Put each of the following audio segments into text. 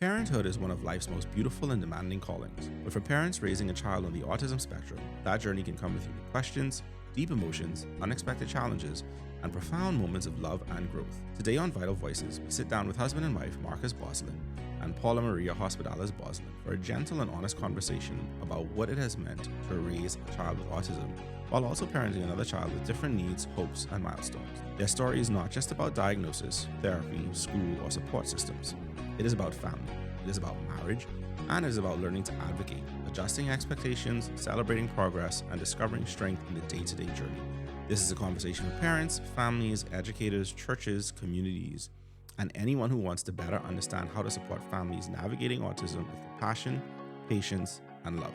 Parenthood is one of life's most beautiful and demanding callings, but for parents raising a child on the autism spectrum, that journey can come with unique questions, deep emotions, unexpected challenges, and profound moments of love and growth. Today on Vital Voices, we sit down with husband and wife Marcus Boslin and Paula Maria Hospitalis Boslin for a gentle and honest conversation about what it has meant to raise a child with autism while also parenting another child with different needs, hopes, and milestones. Their story is not just about diagnosis, therapy, school, or support systems. It is about family, it is about marriage, and it is about learning to advocate, adjusting expectations, celebrating progress, and discovering strength in the day-to-day journey. This is a conversation with parents, families, educators, churches, communities, and anyone who wants to better understand how to support families navigating autism with compassion, patience, and love.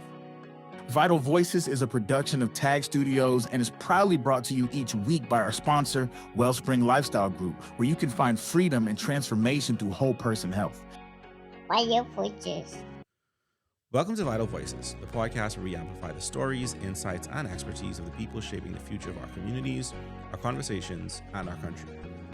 Vital Voices is a production of Tag Studios and is proudly brought to you each week by our sponsor, Wellspring Lifestyle Group, where you can find freedom and transformation through whole person health. Vital Voices. Welcome to Vital Voices, the podcast where we amplify the stories, insights, and expertise of the people shaping the future of our communities, our conversations, and our country.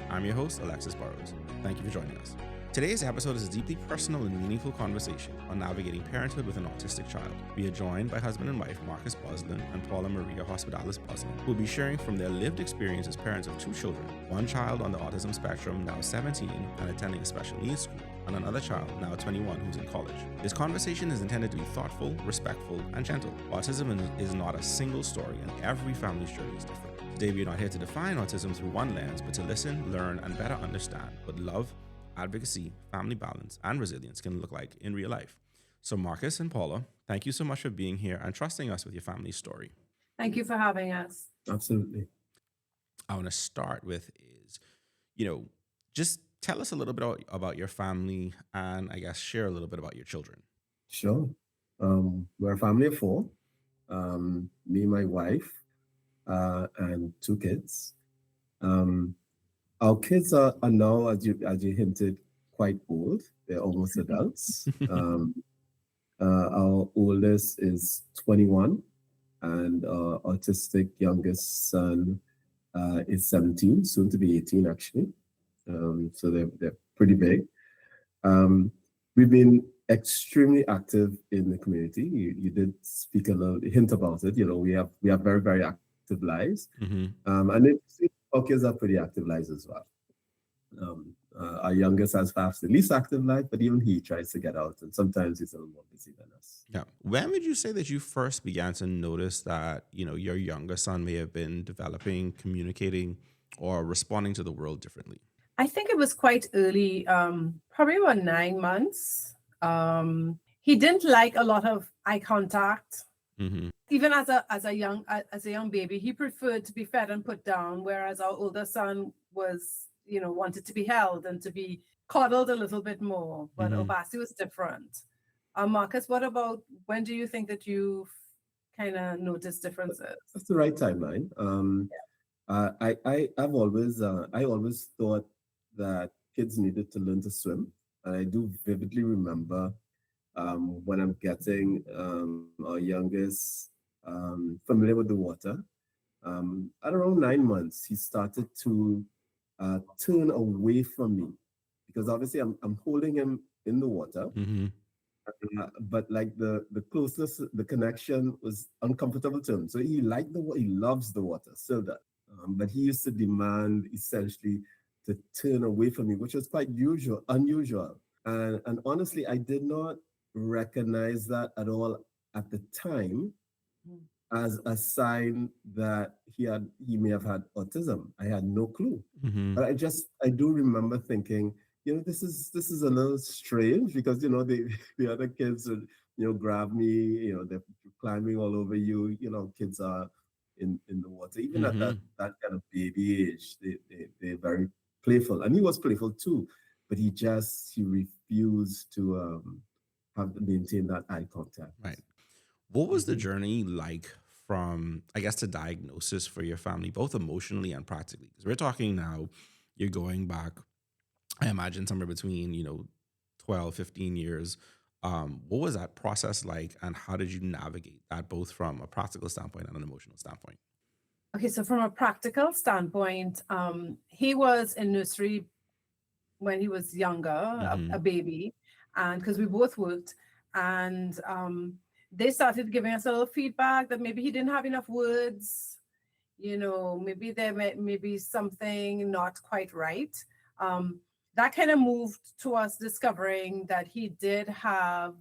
I'm your host, Alexis Burrows. Thank you for joining us. Today's episode is a deeply personal and meaningful conversation on navigating parenthood with an autistic child. We are joined by husband and wife Marcus Boslin and Paula Maria Hospitalis Boslin, who will be sharing from their lived experience as parents of two children, one child on the autism spectrum, now 17 and attending a special needs school, and another child, now 21, who's in college. This conversation is intended to be thoughtful, respectful, and gentle. Autism is not a single story, and every family's journey is different. Today, we are not here to define autism through one lens, but to listen, learn, and better understand what love, advocacy, family balance, and resilience can look like in real life. So Marcus and Paula, thank you so much for being here and trusting us with your family's story. Thank you for having us. Absolutely. I want to start with is, just tell us a little bit about your family and I guess share a little bit about your children. Sure. We're a family of four. Me, my wife, and two kids. Our kids are now, as you hinted, quite old. They're almost adults. Our oldest is 21, and our autistic youngest son is 17, soon to be 18, actually. So they're pretty big. We've been extremely active in the community. You did speak a little hint about it. We have very, very active lives. Mm-hmm. And our kids have pretty active lives as well. Our youngest has perhaps the least active life, but even he tries to get out, and sometimes he's a little more busy than us. Yeah. When would you say that you first began to notice that, your younger son may have been developing, communicating, or responding to the world differently? I think it was quite early, probably about 9 months. He didn't like a lot of eye contact. Mm-hmm. Even as a young baby, he preferred to be fed and put down, whereas our older son was, wanted to be held and to be coddled a little bit more. But Mm-hmm. Obasi was different. Marcus, what about when do you think that you kind of noticed differences? That's the right timeline. I always thought that kids needed to learn to swim, and I do vividly remember when I'm getting our youngest familiar with the water. At around 9 months, he started to turn away from me because obviously I'm holding him in the water, Mm-hmm. but like the closeness, the connection was uncomfortable to him. So he liked the water, he loves the water, still does. But he used to demand essentially to turn away from me, which was quite unusual. And honestly, I did not recognize that at all at the time as a sign that he may have had autism. I had no clue. Mm-hmm. But I do remember thinking, this is a little strange because the other kids would grab me, they're climbing all over you. Kids are in the water, even at that kind of baby age, they're very playful, and he was playful too, but he refused to maintain that eye contact. Right. What was the journey like from, I guess, to diagnosis for your family, both emotionally and practically? Because we're talking now, you're going back, I imagine somewhere between, 12, 15 years. What was that process like, and how did you navigate that, both from a practical standpoint and an emotional standpoint? Okay, so from a practical standpoint, he was in nursery when he was younger, Mhm. a baby. and because we both worked, and they started giving us a little feedback that maybe he didn't have enough words, maybe there may be something not quite right. That kind of moved to us discovering that he did have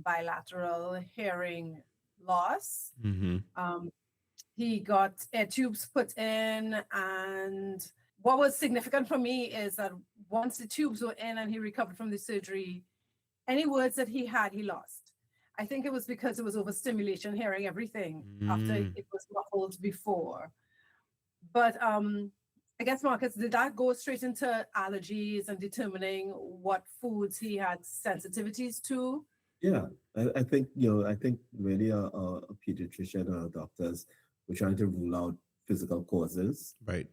bilateral hearing loss. Mm-hmm. He got air tubes put in, and what was significant for me is that once the tubes were in and he recovered from the surgery, any words that he had, he lost. I think it was because it was overstimulation, hearing everything after it was muffled before. But I guess, Marcus, did that go straight into allergies and determining what foods he had sensitivities to? Yeah, I think really a pediatrician or doctors were trying to rule out physical causes, Right.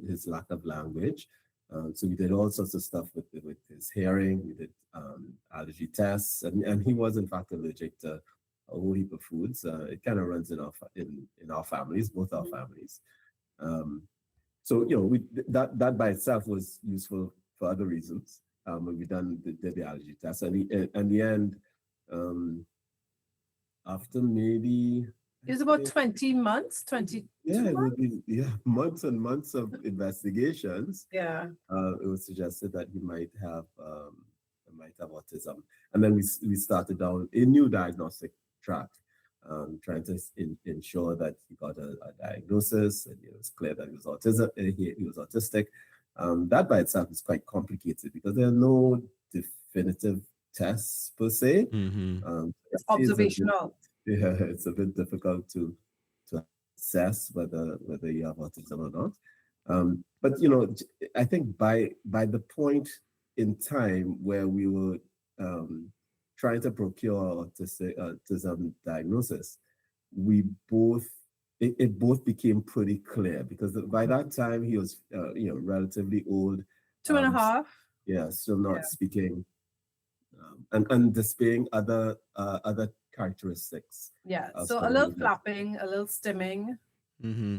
his lack of language. So we did all sorts of stuff with his hearing. We did allergy tests, and he was in fact allergic to a whole heap of foods. It kind of runs in our families, both our families. So that by itself was useful for other reasons. When we did the allergy test, and in the end, after maybe it was about 20 months, 22 it months? would be months and months of investigations. Yeah. It was suggested that he might have autism, and then we started down a new diagnostic track, trying to ensure that he got a diagnosis, and it was clear that he was he was autistic. That by itself is quite complicated because there are no definitive tests per se. Mm-hmm. It's observational. It's a bit difficult to assess whether you have autism or not. But I think by the point in time where we were trying to procure autism diagnosis, it both became pretty clear because by that time he was relatively old, 2.5. Still not speaking, and displaying other characteristics. Yeah, so a little flapping, a little stimming. Mm-hmm.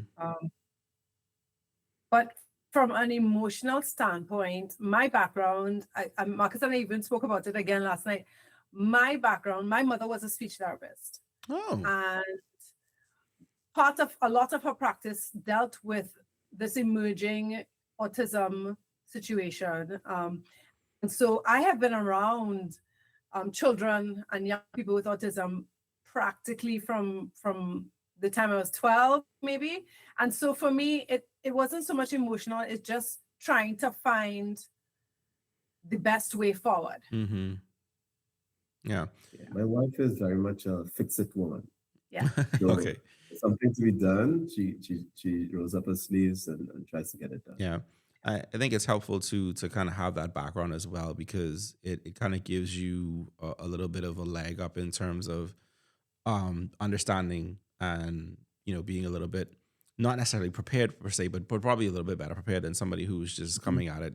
But from an emotional standpoint, my background, Marcus and I even spoke about it again last night. My background, my mother was a speech therapist. Oh. And a lot of her practice dealt with this emerging autism situation. And so I have been around children and young people with autism practically from the time I was 12, maybe. And so for me, it wasn't so much emotional, it's just trying to find the best way forward. Mm-hmm. Yeah. My wife is very much a fix-it woman. Yeah. So Okay. something to be done, she rolls up her sleeves and tries to get it done. Yeah. I think it's helpful to kind of have that background as well, because it kind of gives you a little bit of a leg up in terms of understanding and being a little bit not necessarily prepared per se, but probably a little bit better prepared than somebody who's just coming at it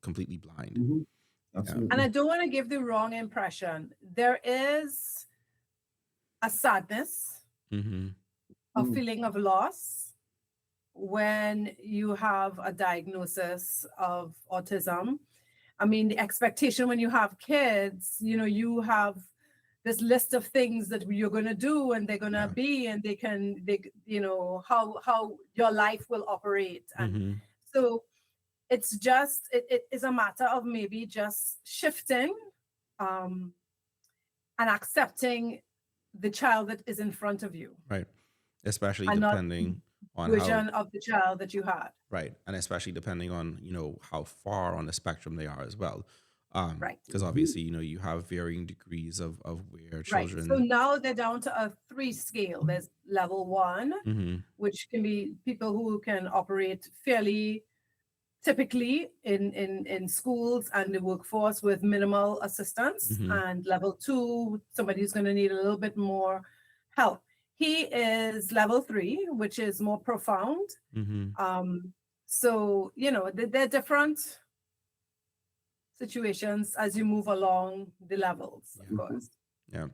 completely blind. Mm-hmm. Absolutely. And I don't want to give the wrong impression. There is a sadness, Mm-hmm. a feeling of loss when you have a diagnosis of autism. I mean, the expectation when you have kids, you have this list of things that you're going to do and they're going to be, and how your life will operate. And so it's just, it is a matter of maybe just shifting and accepting the child that is in front of you. Right. Especially And not depending on version of the child that you had. right. And especially depending on, how far on the spectrum they are as well. Right. Because obviously, you have varying degrees of where Right. children. So now they're down to a 3 scale. There's level 1, Mm-hmm. which can be people who can operate fairly typically in schools and the workforce with minimal assistance. And level 2, somebody who's going to need a little bit more help. He is level 3, which is more profound. Mm-hmm. So, they're different situations as you move along the levels, of course. Yeah.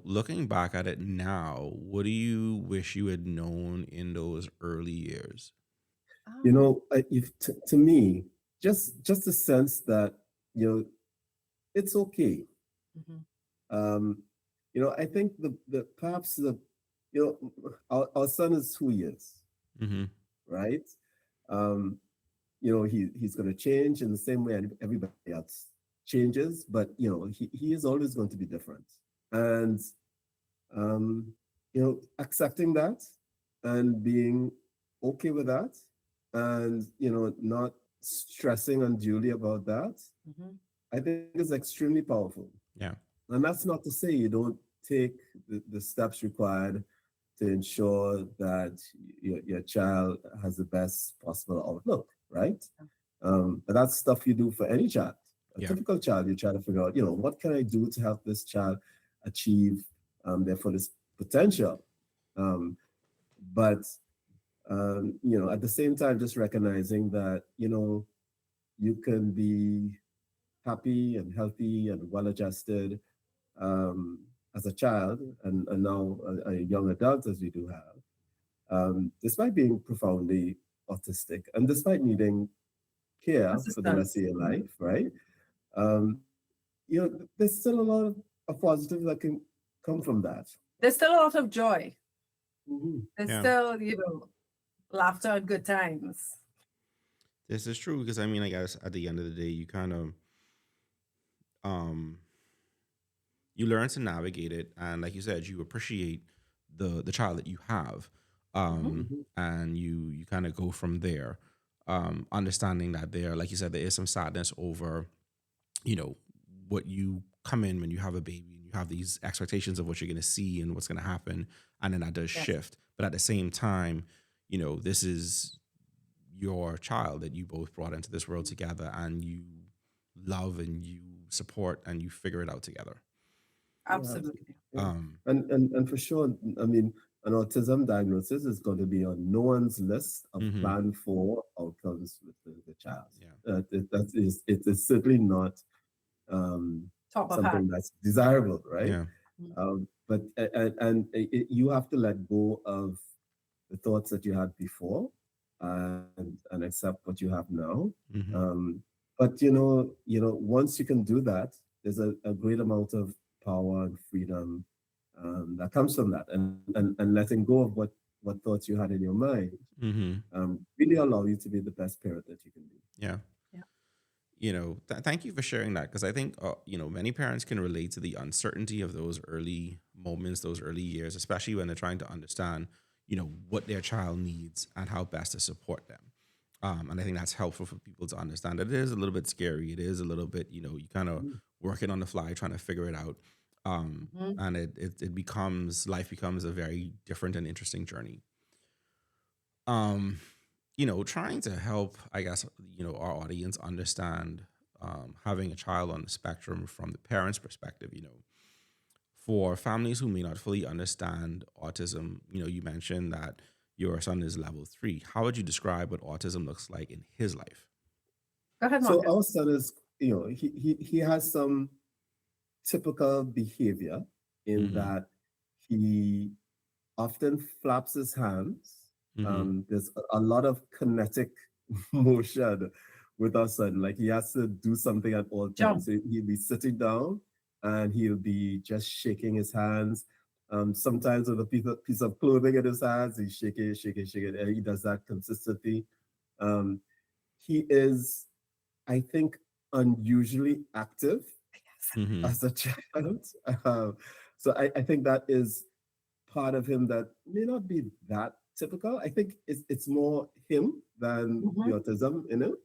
Looking back at it now, what do you wish you had known in those early years? To me, just the sense that it's okay. Mhm. Um, I think the perhaps our son is 2 years, Mm-hmm. right? Um, he's going to change in the same way everybody else changes, but he is always going to be different. And um, accepting that and being okay with that, and not stressing unduly about that, Mhm. I think is extremely powerful. Yeah. And that's not to say you don't take the steps required to ensure that your child has the best possible outlook, right? But that's stuff you do for any child. A Yeah. typical child, you try to figure out, what can I do to help this child achieve their fullest potential? Um, but at the same time, just recognizing that, you can be happy and healthy and well adjusted as a child, and now a young adult as we do have, despite being profoundly autistic and despite needing care for the rest Assistance. of your Mhm. life, right? Um, there's still a lot of positives that can come from that. There's still a lot of joy. Mhm. There's Yeah. still, laughter and good times. This is true because I mean, I guess at the end of the day, you kind of um you learn to navigate it, and like you said, you appreciate the child that you have, Mhm. Mhm. and you kind of go from there, understanding that there, like you said, there is some sadness over you know what you come in when you have a baby and you have these expectations of what you're going to see and what's going to happen, and then that does Yes. shift, but at the same time, this is your child that you both brought into this world together, and you love and you support and you figure it out together. Yeah, Absolutely. yeah. um And for sure, I mean, an autism diagnosis is going to be on no one's list of mhm, plan for outcomes with the child. yeah, It is certainly not um, Top of something hand. that's desirable, right? yeah, Mhm. But you have to let go of the thoughts that you had before, and accept what you have now. mhm, Um, but once you can do that, there's a great amount of power and freedom that comes from that, and letting go of what thoughts you had in your mind mhm, really allow you to be the best parent that you can be. yeah. Yeah. Thank you for sharing that, because I think many parents can relate to the uncertainty of those early moments, those early years, especially when they're trying to understand what their child needs and how best to support them. And I think that's helpful for people to understand that it is a little bit scary. It is a little bit, you kind of Mm. working on the fly, trying to figure it out. Mhm. And it becomes, life becomes a very different and interesting journey. Um, trying to help, I guess, our audience understand having a child on the spectrum from the parents' perspective, for families who may not fully understand autism, you mentioned that your son is level 3. How would you describe what autism looks like in his life? Go ahead, So Marcus. our son is, he has some typical behavior in Mm-hmm. that he often flaps his hands. Mm-hmm. There's a lot of kinetic motion with our son. Like he has to do something at all times. Jump. So he'll be sitting down and he'll be just shaking his hands. Sometimes with a piece of clothing in his hands, he's shaking, shaking, shaking, and he does that consistently. Um, he is, I think, unusually active Mm-hmm. as a child. Um, so I think that is part of him that may not be that typical. I think it's more him than the Mhm. autism in him.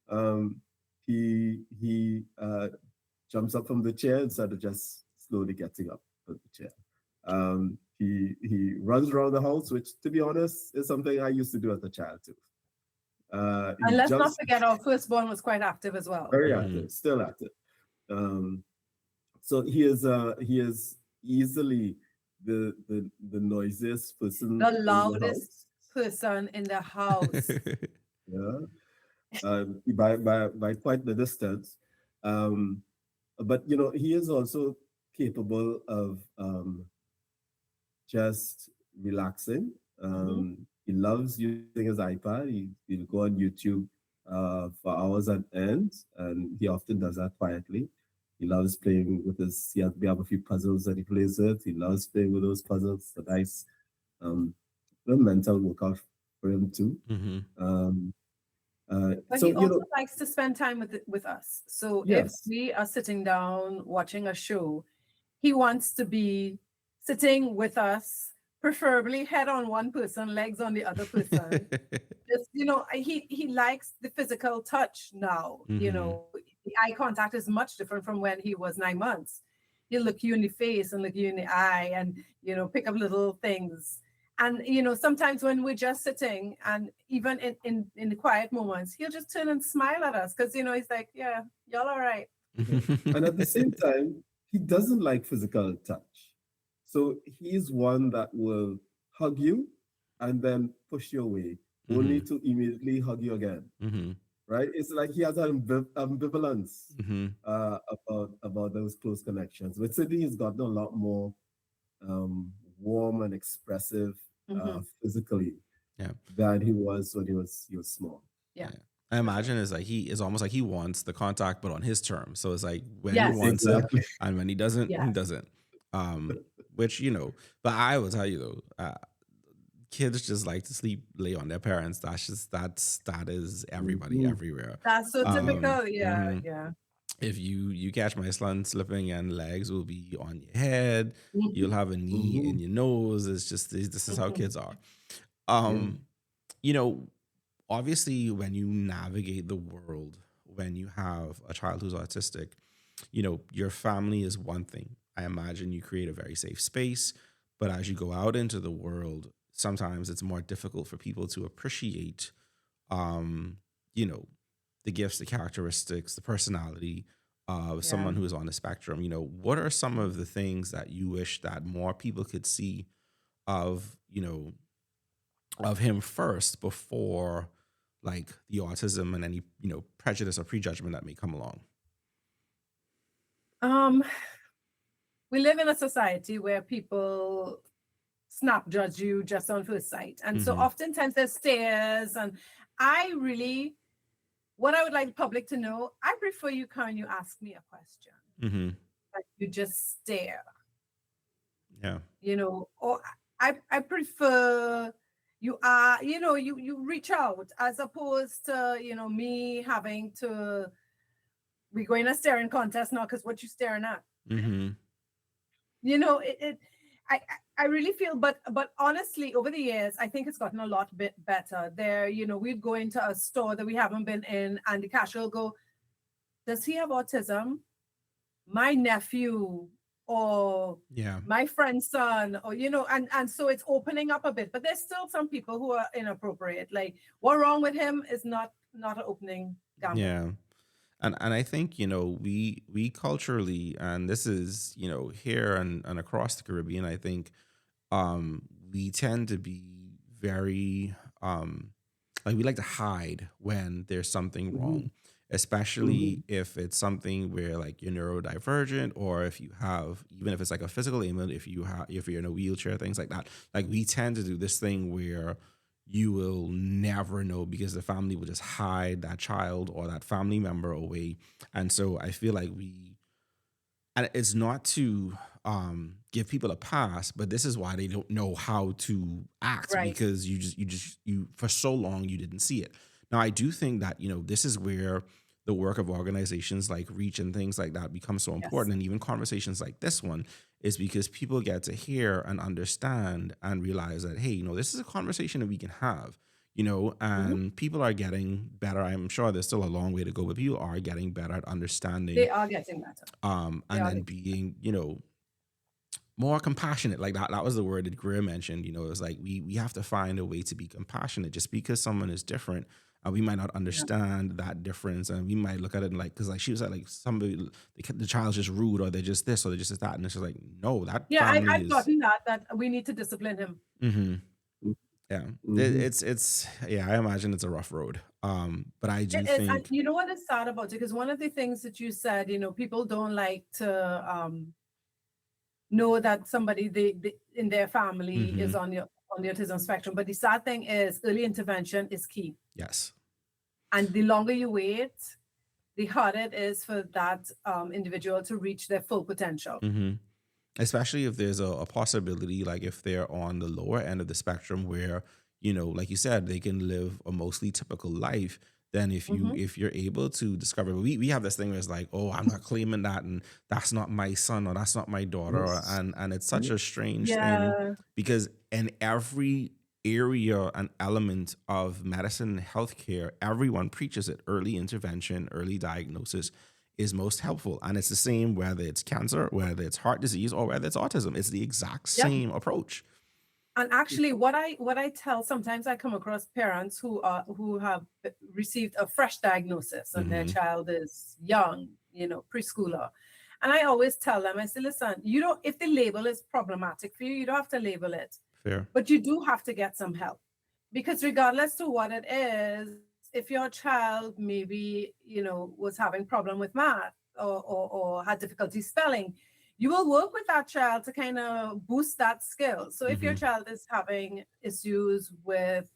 Um, he jumps up from the chair instead of just slowly getting up from the chair. He runs around the house, which, to be honest, is something I used to do as a child too. And He let's not jumps forget our firstborn was quite active as well. very Mm-hmm. active, still active. Um, so he is easily the noisiest person The in the loudest house. person in the house. Yeah, by quite the distance. Um, but he is also capable of just relaxing. Mhm. He loves using his iPad. He'll go on YouTube for hours on end, and he often does that quietly. He loves playing with his. We have a few puzzles that he plays with. He loves playing with those puzzles. So nice, um, the mental workout for him too. Mm-hmm. Um, But so he you also know, likes to spend time with us. So if yes, we are sitting down watching a show, he wants to be sitting with us, preferably head on one person, legs on the other person. Just, he likes the physical touch now. Mm-hmm. The eye contact is much different from when he was 9 months. He'll look you in the face and look you in the eye and pick up little things. And sometimes when we're just sitting and even in the quiet moments, he'll just turn and smile at us because he's like, yeah, y'all all right. yeah. And at the same time, he doesn't like physical touch. So he's one that will hug you and then push you away, only Mm-hmm. to immediately hug you again. Mm-hmm. Right? It's like he has an ambivalence Mm-hmm. about those close connections. But certainly he's gotten a lot more warm and expressive physically Yeah. than he was when he was small. Yeah. I imagine it's like he is almost like he wants the contact, but on his terms. So it's like when he Yes. wants it, Exactly. and when he doesn't, he Yes. doesn't. Which but I will tell you though, kids just like to lay on their parents. That is everybody Mhm. everywhere. That's so typical. Yeah, mhm. yeah. If you catch my son slipping and legs will be on your head, Mhm, you'll have a knee in Mhm. your nose. It's just this is how mhm. kids are. Yeah. You know, obviously when you navigate the world, when you have a child who's autistic, your family is one thing. I imagine you create a very safe space, but as you go out into the world, sometimes it's more difficult for people to appreciate, um, you know, the gifts, the characteristics, the personality of Yeah. someone who is on the spectrum. What are some of the things that you wish that more people could see of, of him first before like the autism and any, prejudice or prejudgment that may come along? We live in a society where people snap judge you just on first sight. And so Mhm. oftentimes there's stares. And what I would like the public to know, I prefer you come and you ask me a question. Mhm. Like you just stare, Yeah. or I prefer you are, you reach out as opposed to, me having to, we're going to staring contest now because what you staring at? Mhm. I really feel, but honestly, over the years, I think it's gotten a lot bit better. We'd go into a store that we haven't been in, and the cashier will go, "Does he have autism? My nephew, or Yeah. my friend's son, or and so it's opening up a bit. But there's still some people who are inappropriate. Like, what wrong with him is not an opening gambit. Yeah. And I think, we culturally, and this is, here and across the Caribbean, I think we tend to be very like we like to hide when there's something Mhm. wrong, especially if it's something where like you're neurodivergent, or if you have, even if it's like a physical ailment, if you're in a wheelchair, things like that. Like we tend to do this thing where you will never know because the family will just hide that child or that family member away. And so I feel like and it's not to give people a pass, but this is why they don't know how to act, Right. because you for so long you didn't see it. Now I do think that this is where the work of organizations like Reach and things like that becomes so important, and even conversations like this one, is because people get to hear and understand and realize that, hey, this is a conversation that we can have. And people are getting better. I'm sure there's still a long way to go, but people are getting better at understanding, They are getting better. and then being, more compassionate. Like that was the word that Greer mentioned. It was like we have to find a way to be compassionate. Just because someone is different, we might not understand that difference, and we might look at it like, because like she was like somebody, the child's just rude, or they're just this, or they're just that, and it's just like, no, that family I've is. gotten that we need to discipline him. Mm-hmm. Yeah, Mhm. it's yeah. I imagine it's a rough road. But I do It is, and think. you know what is sad about it? Because one of the things that you said, people don't like to know that somebody they in their family is on the autism spectrum. But the sad thing is, early intervention is key. Yes. And the longer you wait, the harder it is for that individual to reach their full potential. Hmm. Especially if there's a possibility, like if they're on the lower end of the spectrum where, like you said, they can live a mostly typical life. Then Hmm. if you're able to discover, we have this thing where it's like, oh, I'm not claiming that, and that's not my son or that's not my daughter, Yes. and it's such a strange thing Yeah. because in every area and element of medicine and healthcare, everyone preaches it. Early intervention, early diagnosis is most helpful. And it's the same whether it's cancer, whether it's heart disease, or whether it's autism. It's the exact Yep. same approach. And actually, what I tell, sometimes I come across parents who have received a fresh diagnosis and their Hmm. child is young, preschooler. And I always tell them, I say, listen, you don't, if the label is problematic for you, you don't have to label it, Fair. but you do have to get some help. Because regardless to what it is, if your child maybe, was having problem with math or had difficulty spelling, you will work with that child to kind of boost that skill. So if your Hmm. child is having issues with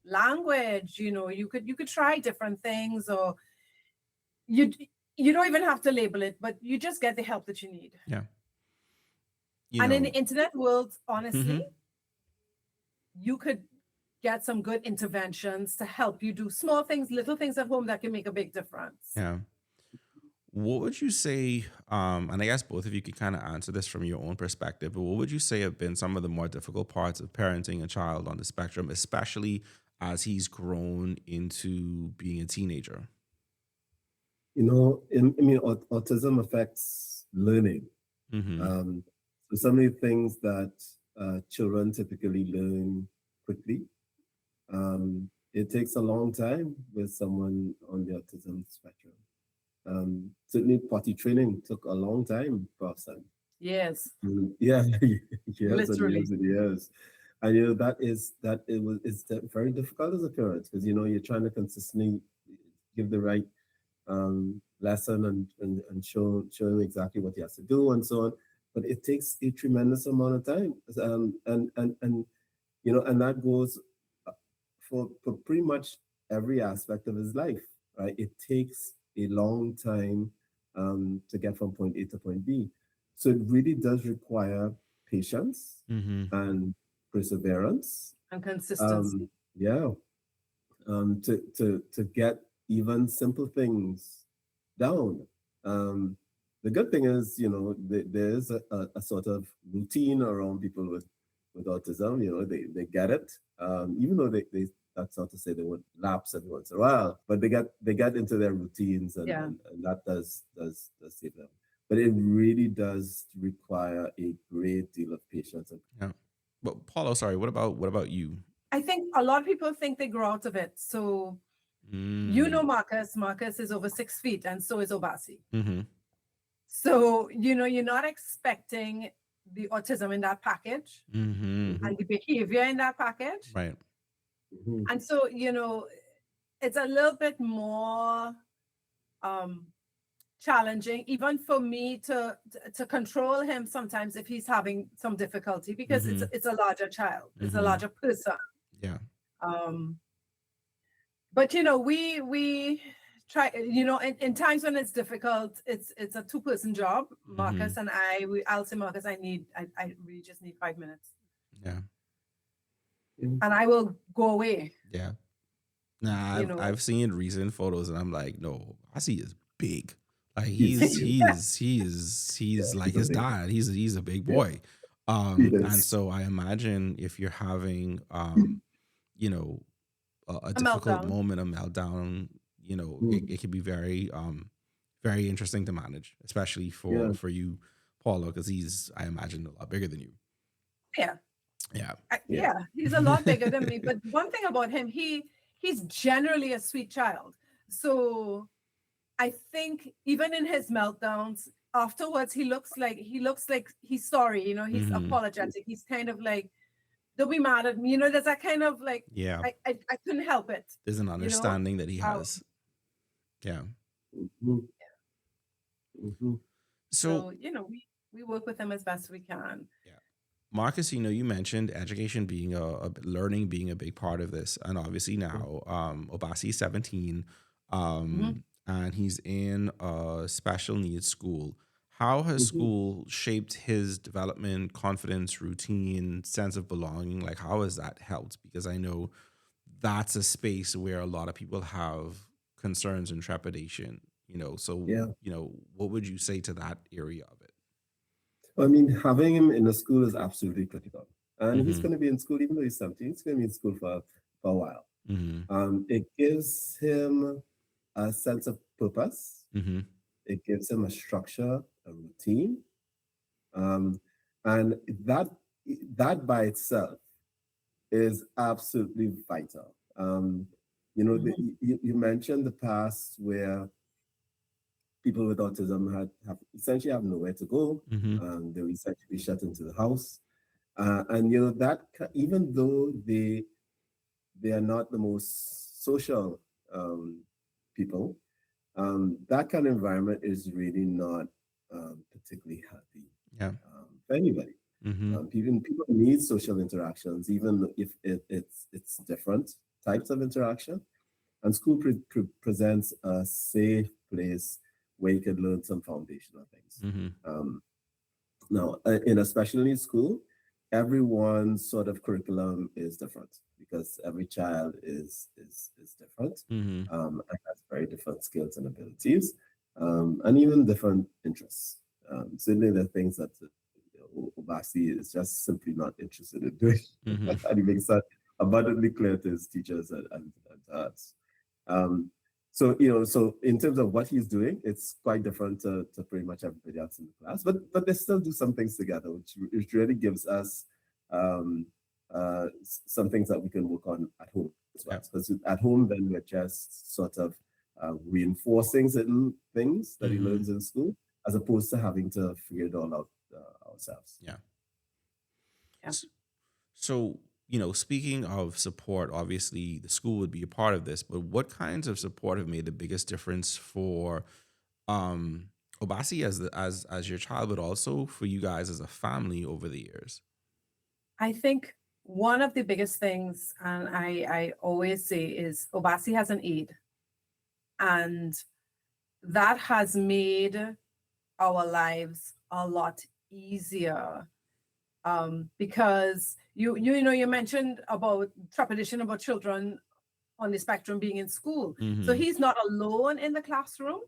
language, you could try different things, or you you don't even have to label it, but you just get the help that you need. Yeah. You And in know. the internet world, honestly, Hmm. you could get some good interventions to help you do small things, little things at home that can make a big difference. Yeah. What would you say, and I guess both of you can kind of answer this from your own perspective, but what would you say have been some of the more difficult parts of parenting a child on the spectrum, especially as he's grown into being a teenager? Autism affects learning. Hmm. So some of the things that children typically learn quickly, it takes a long time with someone on the autism spectrum. Certainly, potty training took a long time for our son. Yes, Yeah, years and literally. years and years. And it's very difficult as a parent because you're trying to consistently give the right lesson and show him exactly what he has to do and so on. But it takes a tremendous amount of time, and that goes for pretty much every aspect of his life, right? It takes a long time to get from point A to point B. So it really does require patience Hmm. and perseverance. And consistency. Um, yeah, to get even simple things down. Um, the good thing is, there is a sort of routine around people with autism. They get it, even though they that's not to say they would lapse every once in a while, but they get into their routines, and, Yeah. and that does save them. But it really does require a great deal of patience. Yeah. But Paulo, sorry, what about you? I think a lot of people think they grow out of it. So Mm. Marcus is over 6 feet, and so is Obasi. Hmm. So you're not expecting the autism in that package Hmm. Mhm, and the behavior in that package. Right. mhm. And so it's a little bit more challenging even for me to control him sometimes if he's having some difficulty, because Hmm. it's a larger child, it's a Hmm. larger person. Yeah. um but we try, in times when it's difficult, it's a two-person job. Hmm. Marcus and I'll say, Marcus, I really just need 5 minutes, Yeah. and I will go away. Yeah. Nah, you I've know I've seen recent photos and I'm like, no, I see is big. Like He's he's like he's a his big dad. He's a big yeah, boy. he And is. so I imagine if you're having you know, a a difficult meltdown. moment, a meltdown, Mm, it can be very interesting to manage, especially yeah. for you, Paula, because he's, I imagine, a lot bigger than you. Yeah. Yeah. Yeah. Yeah, he's a lot bigger than me. But one thing about him, he's generally a sweet child. So I think even in his meltdowns, afterwards he looks like he's sorry. He's Hmm. apologetic. He's kind of like, don't be mad at me. There's that kind of like, Yeah. I couldn't help it. There's an You know. understanding that he Um, has. Yeah. Mhm, mhm. So, so we work with him as best we can. yeah. Marcus, you mentioned education being learning being a big part of this, and obviously now, Obasi is 17, Mhm. and he's in a special needs school. How has Mhm. school shaped his development, confidence, routine, sense of belonging? Like, how has that helped? Because I know that's a space where a lot of people have concerns and trepidation, So, Yeah. what would you say to that area of it? I mean, having him in the school is absolutely critical. And he's Mm-hmm. going to be in school, even though he's 17, he's going to be in school for a while. Mm-hmm. It gives him a sense of purpose. Mm-hmm. It gives him a structure, a routine. Um, and that by itself is absolutely vital. Mhm. You mentioned the past where people with autism have essentially have nowhere to go. Mm-hmm. They were essentially shut into the house. And even though they are not the most social um, people, that kind of environment is really not particularly healthy Yeah. for anybody. Mm-hmm. People need social interactions, even if it's different types of interaction. And school presents a safe place where you can learn some foundational things. Mm-hmm. Um, Now, in a special needs school, everyone's sort of curriculum is different because every child is different Mm-hmm. and has very different skills and abilities, and even different interests. Certainly, there are things that Obasi is just simply not interested in doing, Mm-hmm. and he makes that abundantly clear to his teachers and to us. Um, so in terms of what he's doing, it's quite different to pretty much everybody else in the class. But they still do some things together, which really gives us um, some things that we can work on at home as well. Yeah. Because at home, then we're just sort of reinforcing certain things that he Mm-hmm. learns in school, as opposed to having to figure it all out ourselves. Yeah. Yeah. S- So, speaking of support, obviously the school would be a part of this, but what kinds of support have made the biggest difference for um Obasi as your child, but also for you guys as a family over the years? I think one of the biggest things, and I always say, is Obasi has an aide, and that has made our lives a lot easier. Because you mentioned about trepidation about children on the spectrum being in school. So Mm-hmm. he's not alone in the classroom.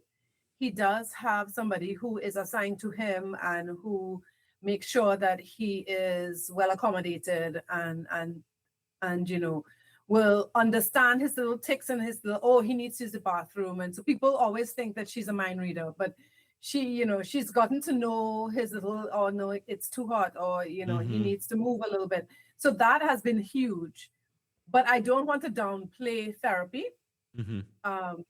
He does have somebody who is assigned to him and who makes sure that he is well accommodated and will understand his little ticks and his little, oh, he needs to use the bathroom. And so people always think that she's a mind reader, but she's gotten to know his little, oh no, it's too hot, or he Mm-hmm. needs to move a little bit. So that has been huge. But I don't want to downplay therapy. Mm-hmm. um,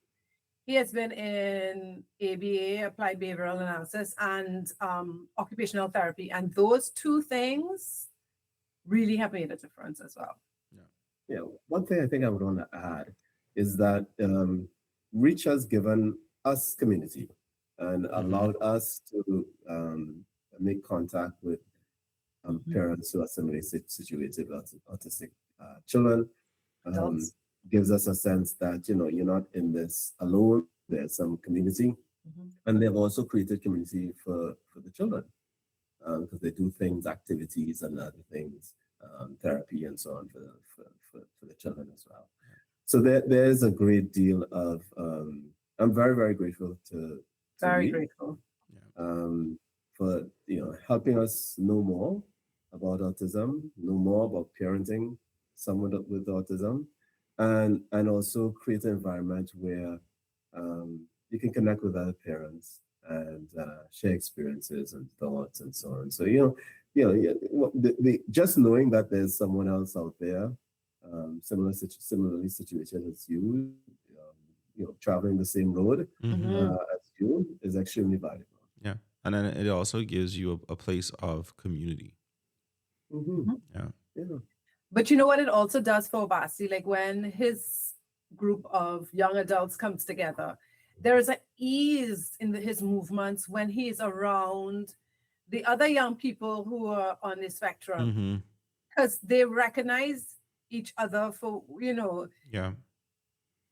he has been in ABA, applied behavioral analysis, and occupational therapy, and those two things really have made a difference as well. Yeah. Yeah, one thing I think I would want to add is that Reach has given us community and Mm-hmm. allowed us to make contact with parents who are similarly situated with autistic children. Um, Adults. Gives us a sense that you're not in this alone. There's some community, Mhm. and they've also created community for the children because they do things, activities, and other things, therapy, and so on for the children as well. So there's a great deal of. I'm very very grateful to Very Reed grateful. Yeah. for helping us know more about autism, know more about parenting someone with autism, and also create an environment where you can connect with other parents and share experiences and thoughts and so on. So yeah, just knowing that there's someone else out there, similarly situated as you, traveling the same road Mm-hmm. Mhm. as you is extremely valuable. Yeah. And then it also gives you a place of community. Mm-hmm. Mhm. Yeah. Yeah. But you know what it also does for Obasi? Like when his group of young adults comes together, there is an ease in his movements when he's around the other young people who are on the spectrum, Mm-hmm. because they recognize each other for, Yeah.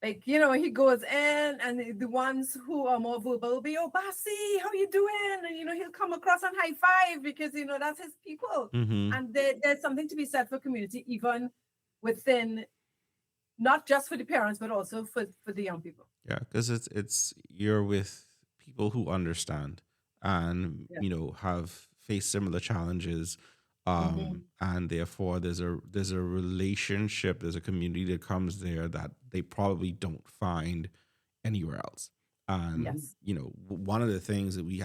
Like, you know, he goes in and the ones who are more verbal will be, oh, Basi, how you doing? And, you know, he'll come across and high five because, you know, that's his people. Mm-hmm. And there's something to be said for community, even within, not just for the parents, but also for the young people. Yeah, because it's you're with people who understand and Yeah. you know have faced similar challenges, Mhm. and therefore there's a relationship, there's a community that comes there that they probably don't find anywhere else. And Yes. you know, one of the things that we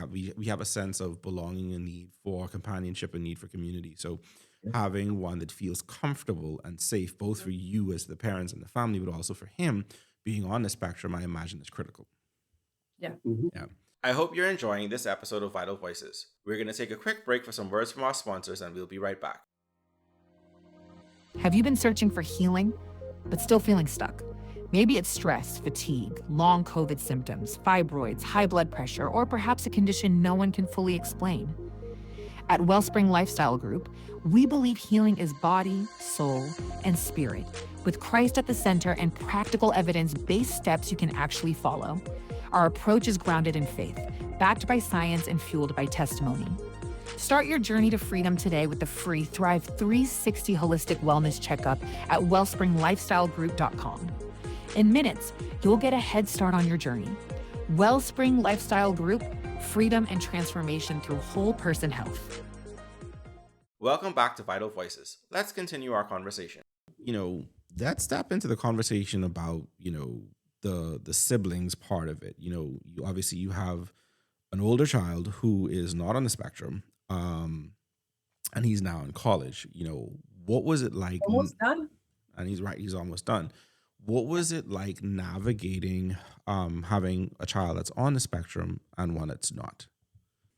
have a sense of belonging and need for companionship and need for community. So Yeah. having one that feels comfortable and safe, both for you as the parents and the family, but also for him being on the spectrum, I imagine is critical. Mhm. Yeah. I hope you're enjoying this episode of Vital Voices. We're going to take a quick break for some words from our sponsors, and we'll be right back. Have you been searching for healing, but still feeling stuck? Maybe it's stress, fatigue, long COVID symptoms, fibroids, high blood pressure, or perhaps a condition no one can fully explain. At Wellspring Lifestyle Group, we believe healing is body, soul, and spirit, with Christ at the center and practical evidence-based steps you can actually follow. Our approach is grounded in faith, backed by science and fueled by testimony. Start your journey to freedom today with the free Thrive 360 Holistic Wellness Checkup at wellspringlifestylegroup.com. In minutes, you'll get a head start on your journey. Wellspring Lifestyle Group, freedom and transformation through whole person health. Welcome back to Vital Voices. Let's continue our conversation. You know, let's tap into the conversation about, you know, the siblings part of it. You know, you have an older child who is not on the spectrum, and he's now in college. You know, what was it like? Almost done. And he's right, he's almost done. What was it like navigating having a child that's on the spectrum and one that's not?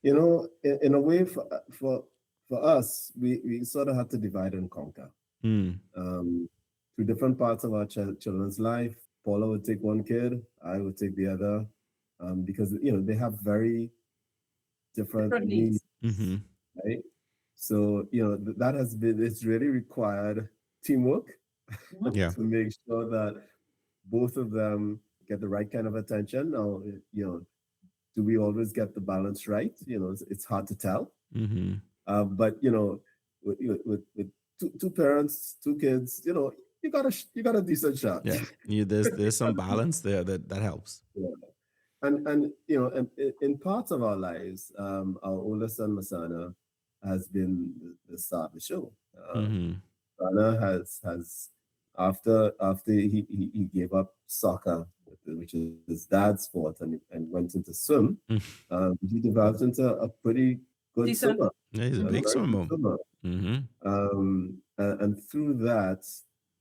You know, in a way, for us, we sort of had to divide and conquer. Mm, Through different parts of our children's life, Paula would take one kid, I would take the other, because you know they have very different Different needs, needs. hmm right? So you know that has been, it's really required teamwork Mhm. Yeah. to make sure that both of them get the right kind of attention. Now, you know, do we always get the balance right? You know, it's hard to tell. hmm But you know, with two parents, two kids, you know, you got a decent shot. Yeah. There's some balance there that helps. Yeah. And you know, in parts of our lives, our oldest son Masana has been the star of the show. hmm Masana has after he gave up soccer, which is his dad's sport, and went into swim. He developed into a pretty good Decent. swimmer. Yeah, he's a A big very good swimmer. swimmer. hmm And through that,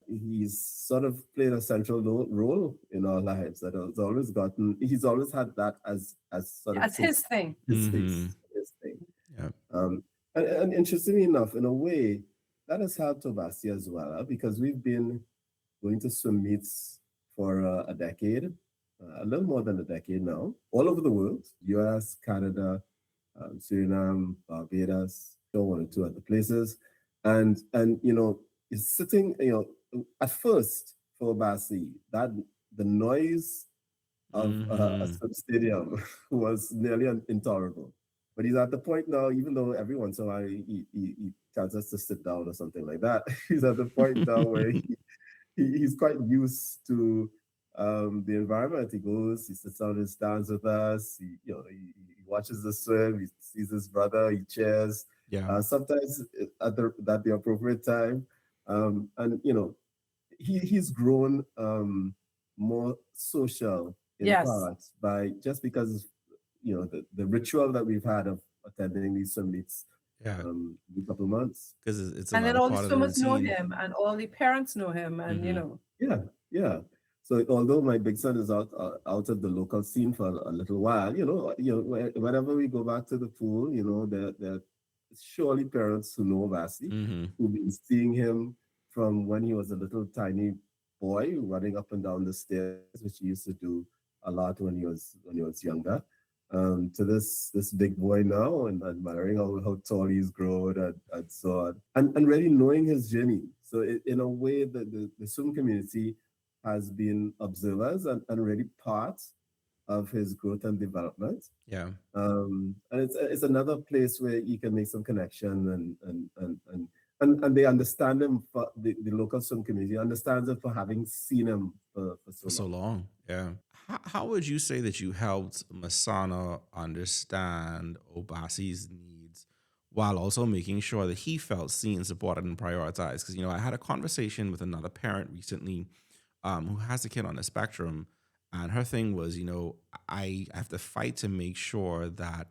he's sort of played a central role in our lives. That has always he's always had that as sort of That's his thing. his Mhm. thing, his thing. Yeah. And interestingly enough, in a way, that has helped Obasi as well, because we've been going to swim meets for a decade, a little more than a decade now, all over the world: U.S., Canada, Suriname, Barbados, one or two other places, and you know, it's sitting. You know, at first for Basi, that the noise of a Mhm. swim stadium was nearly intolerable. But he's at the point now, even though every once in a while he tells us to sit down or something like that, he's at the point now where he's quite used to the environment. He goes, he sits down and stands with us. You know, he watches the swim. He sees his brother. He cheers. Yeah. Sometimes at the appropriate time, and you know, he's grown more social in Yes. part by just because you know the ritual that we've had of attending these swim meets Yeah. every couple of months. Because it's And then another all the part of the swimmers know routine. him, and all the parents know him, and you Mhm. know. Yeah. So although my big son is out of the local scene for a little while, you know, whenever we go back to the pool, you know, there surely parents who know Vasi, hmm who've been seeing him from when he was a little tiny boy running up and down the stairs, which he used to do a lot when he was younger. To this big boy now, and admiring how tall he's grown and so on, and really knowing his journey. So in a way, the swim community has been observers and really part of his growth and development. Yeah. And it's another place where you can make some connection and they understand him for the local Sun community understands it for having seen him for For so so long. long. Yeah. How would you say that you helped Masana understand Obasi's needs while also making sure that he felt seen, supported, and prioritized? Because, I had a conversation with another parent recently who has a kid on the spectrum. And her thing was, I have to fight to make sure that,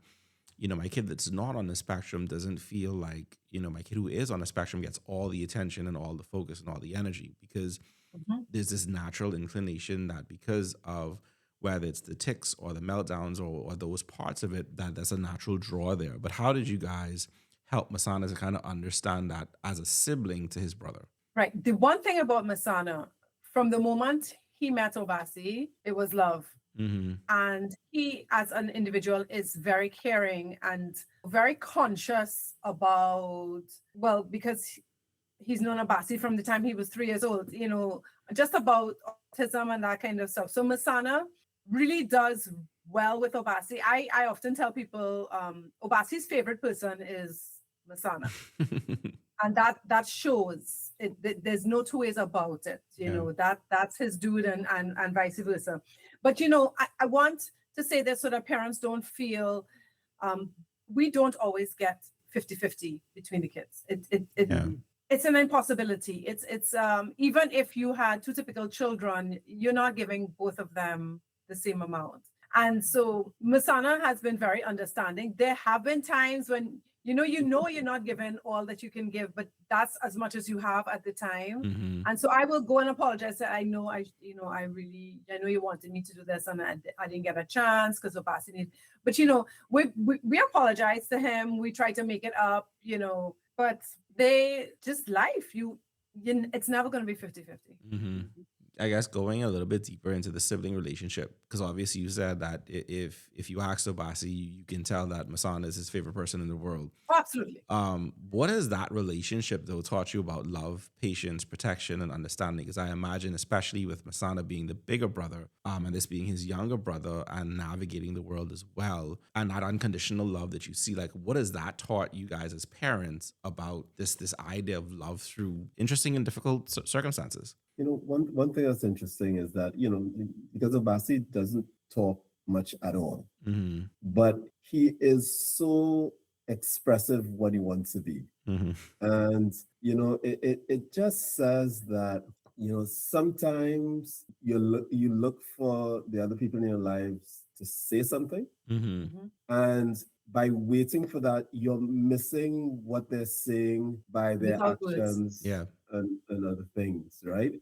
my kid that's not on the spectrum doesn't feel like, my kid who is on the spectrum gets all the attention and all the focus and all the energy because Mhm. there's this natural inclination that because of whether it's the tics or the meltdowns or those parts of it, that there's a natural draw there. But how did you guys help Masana to kind of understand that as a sibling to his brother? Right. The one thing about Masana, from the moment he met Obasi, it was love. Mm-hmm. And he, as an individual, is very caring and very conscious about, well, because he's known Obasi from the time he was 3 years old, just about autism and that kind of stuff. So Masana really does well with Obasi. I often tell people Obasi's favorite person is Masana. And that shows it. There's no two ways about it. That's his dude and vice versa. But I want to say this so that parents don't feel we don't always get 50-50 between the kids. It's an impossibility. It's even if you had two typical children, you're not giving both of them the same amount. And so Masana has been very understanding. There have been times when you're not given all that you can give, but that's as much as you have at the time. Mm-hmm. And so I will go and apologize. Say, I know you wanted me to do this, and I didn't get a chance because Obasi needed. But we apologize to him. We try to make it up. But they just life. It's never going to be 50-50. Mm-hmm. I guess going a little bit deeper into the sibling relationship, because obviously you said that if you ask Obasi, you can tell that Masana is his favorite person in the world. Absolutely. What has that relationship though taught you about love, patience, protection, and understanding? Because I imagine, especially with Masana being the bigger brother, and this being his younger brother, and navigating the world as well, and that unconditional love that you see, like what has that taught you guys as parents about this idea of love through interesting and difficult circumstances? One thing that's interesting is that, because Obasi doesn't talk much at all, Mm-hmm. but he is so expressive what he wants to be. Mm-hmm. And, it just says that, sometimes you look for the other people in your lives to say something. Mm-hmm. Mhm. And by waiting for that, you're missing what they're saying by their Without words. actions Yeah. and other things, right?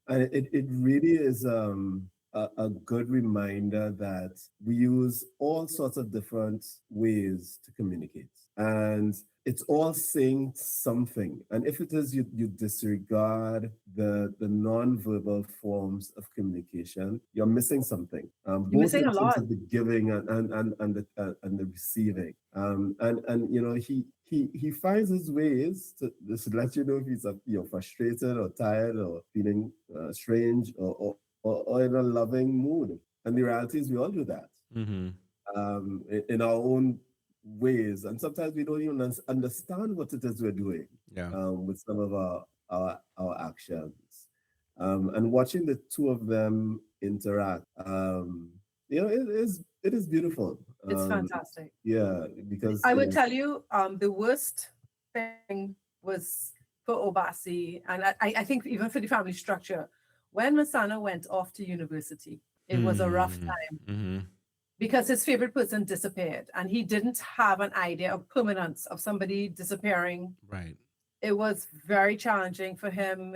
And it really is a good reminder that we use all sorts of different ways to communicate. And it's all saying something. And if it is you disregard the non-verbal forms of communication, you're missing something. Both missing in a terms lot. of the giving and the receiving. He finds his ways to let you know if he's frustrated or tired or feeling strange or in a loving mood. And the reality is we all do that. Mm-hmm. In our own ways, and sometimes we don't even understand what it is we're doing. Yeah. With some of our actions, and watching the two of them interact, it is beautiful. It's fantastic. Yeah, because I would tell you, the worst thing was for Obasi, and I think even for the family structure, when Masana went off to university, it was a rough time. Mm-hmm. Because his favorite person disappeared, and he didn't have an idea of permanence of somebody disappearing. Right. It was very challenging for him.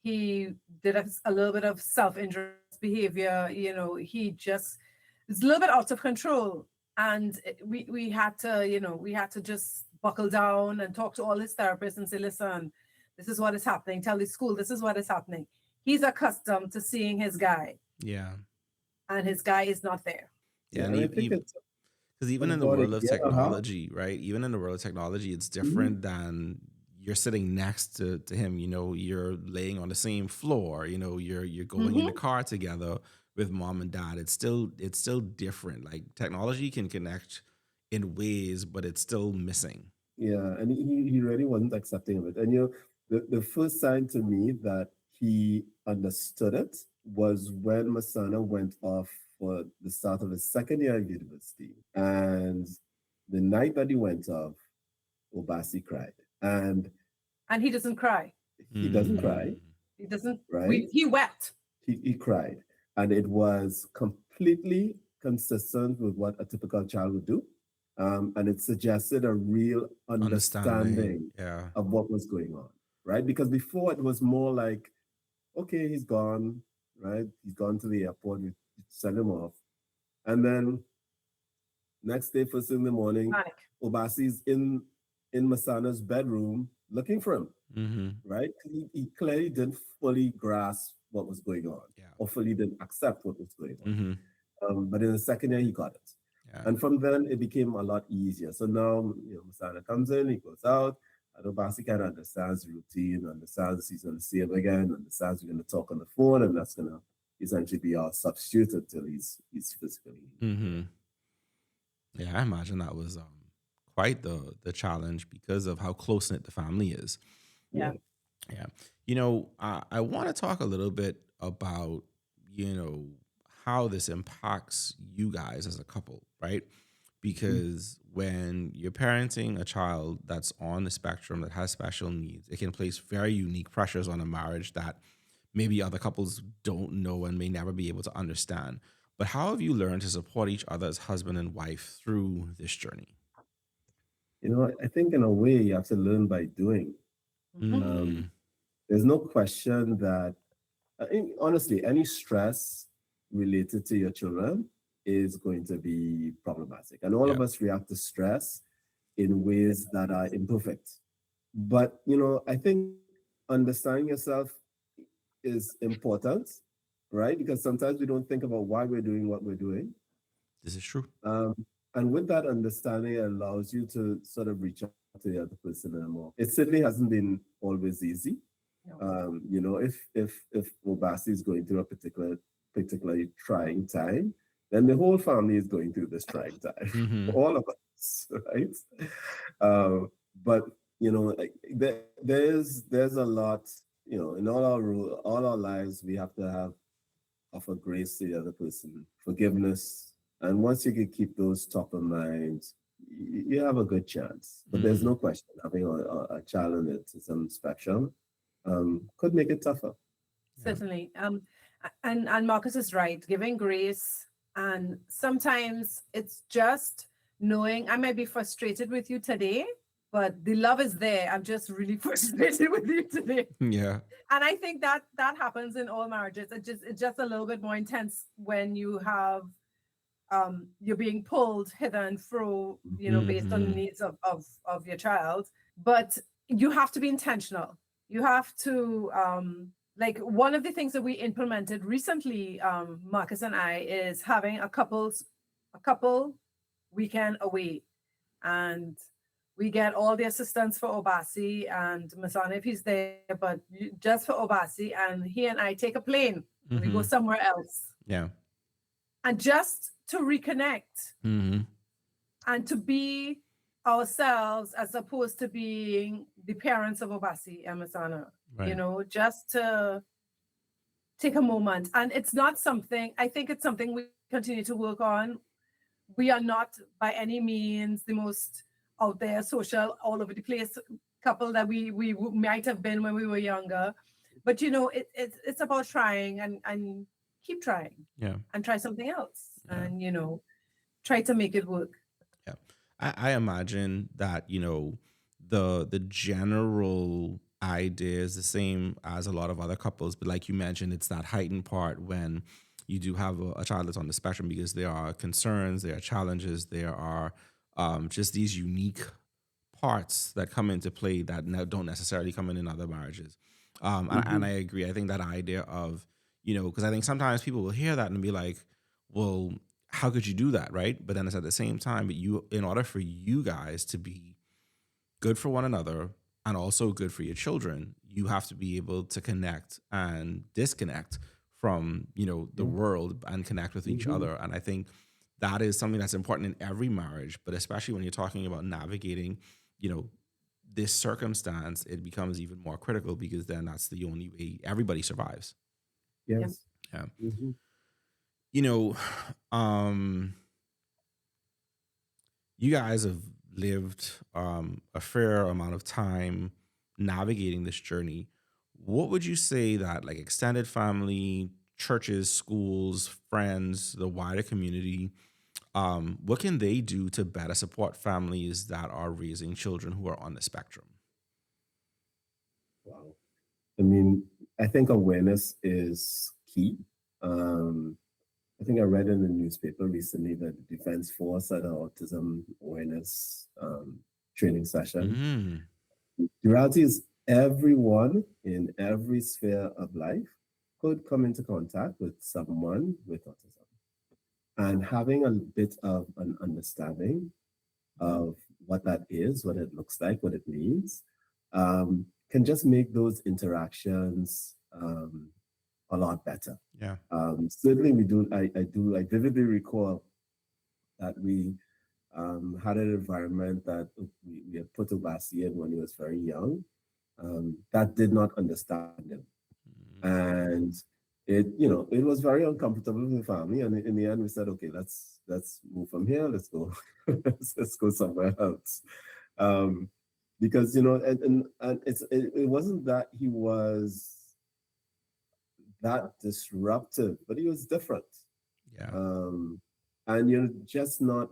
He did a little bit of self-injurious behavior. He just was a little bit out of control, and we had to just buckle down and talk to all his therapists and say, listen, this is what is happening. Tell the school this is what is happening. He's accustomed to seeing his guy. Yeah. And his guy is not there. Yeah, and I think it's because even in the about a world of year and a half. technology, right? Even in the world of technology, it's different than you're sitting next to him, you're laying on the same floor, you're going in the car together with mom and dad. It's still different. Like technology can connect in ways, but it's still missing. Yeah, and he really wasn't accepting of it. And the first sign to me that he understood it was when Masana went off for the start of his second year of university. And the night that he went off, Obasi cried. And he doesn't cry. he doesn't cry, He doesn't. right? He wept. He cried. And it was completely consistent with what a typical child would do. And it suggested a real understanding Yeah. of what was going on, right? Because before it was more like, okay, he's gone, right? He's gone to the airport, we send him off. And then next day, first thing in the morning, Panic. Obasi's in Masana's bedroom looking for him, Mm-hmm. right? He clearly didn't fully grasp what was going on Yeah. or fully didn't accept what was going on. Mm-hmm. But in the second year, he got it. Yeah. And from then, it became a lot easier. So now, Masana comes in, he goes out, and Obasi kind of understands the routine, understands he's going to see him again, understands we're going to talk on the phone, and that's going to essentially be our substitute until he's physically. Mm-hmm. Yeah, I imagine that was quite the challenge because of how close knit the family is. Yeah. Yeah. I want to talk a little bit about, how this impacts you guys as a couple, right? Because when you're parenting a child that's on the spectrum that has special needs, it can place very unique pressures on a marriage that maybe other couples don't know and may never be able to understand. But how have you learned to support each other as husband and wife through this journey? I think in a way you have to learn by doing. Mm. There's no question that, honestly, any stress related to your children is going to be problematic. And all of us react to stress in ways that are imperfect. But, I think understanding yourself is important, right? Because sometimes we don't think about why we're doing what we're doing. This is true. And with that understanding, it allows you to sort of reach out to the other person more. It certainly hasn't been always easy. No. If Obasi is going through a particularly trying time, then the whole family is going through this trying time. Mm-hmm. All of us, right? But there's a lot. In all our lives, we have to offer grace to the other person, forgiveness, and once you can keep those top of mind, you have a good chance. But there's no question having a child on the autism spectrum could make it tougher. Certainly. And Marcus is right, giving grace. And sometimes it's just knowing I might be frustrated with you today, but the love is there. I'm just really frustrated with you today. Yeah. And I think that happens in all marriages. It's just a little bit more intense when you have you're being pulled hither and fro, based on the needs of your child. But you have to be intentional. You have to like one of the things that we implemented recently, Marcus and I, is having a couple weekend away, and we get all the assistance for Obasi and Masana if he's there, but just for Obasi, and he and I take a plane and we go somewhere else. Yeah. And just to reconnect and to be ourselves as opposed to being the parents of Obasi and Masana. Right. Just to take a moment. And it's not something, I think it's something we continue to work on. We are not by any means the most out there, social, all over the place couple that we might have been when we were younger. But, it's about trying and keep trying. Yeah. And try something else. Yeah. And, try to make it work. Yeah. I imagine that, the general idea is the same as a lot of other couples, but like you mentioned, it's that heightened part when you do have a child that's on the spectrum, because there are concerns, there are challenges, there are just these unique parts that come into play that don't necessarily come in other marriages. And I agree. I think that idea of, because I think sometimes people will hear that and be like, well, how could you do that, right? But then it's at the same time, but in order for you guys to be good for one another and also good for your children, you have to be able to connect and disconnect from, the Yeah. world and connect with each Mhm. other. And I think that is something that's important in every marriage, but especially when you're talking about navigating, you know, this circumstance, it becomes even more critical because then that's the only way everybody survives. Yes. Yeah. Mhm. You know, um, you guys have lived a fair amount of time navigating this journey. What would you say that like extended family, churches, schools, friends, the wider community, what can they do to better support families that are raising children who are on the spectrum? Wow. I mean, I think awareness is key. Um, I think I read in the newspaper recently that the Defense Force had an autism awareness training session. Mm, The reality is, everyone in every sphere of life could come into contact with someone with autism. And having a bit of an understanding of what that is, what it looks like, what it means, can just make those interactions a lot better. yeah. Certainly, we do. I vividly recall that we had an environment that we had put Obasi in when he was very young, that did not understand him, Mm, and it was very uncomfortable with the family. And in the end, we said, okay, let's move from here. Let's go, let's go somewhere else, because it wasn't that he was that disruptive, but he was different. yeah. um, and you're just not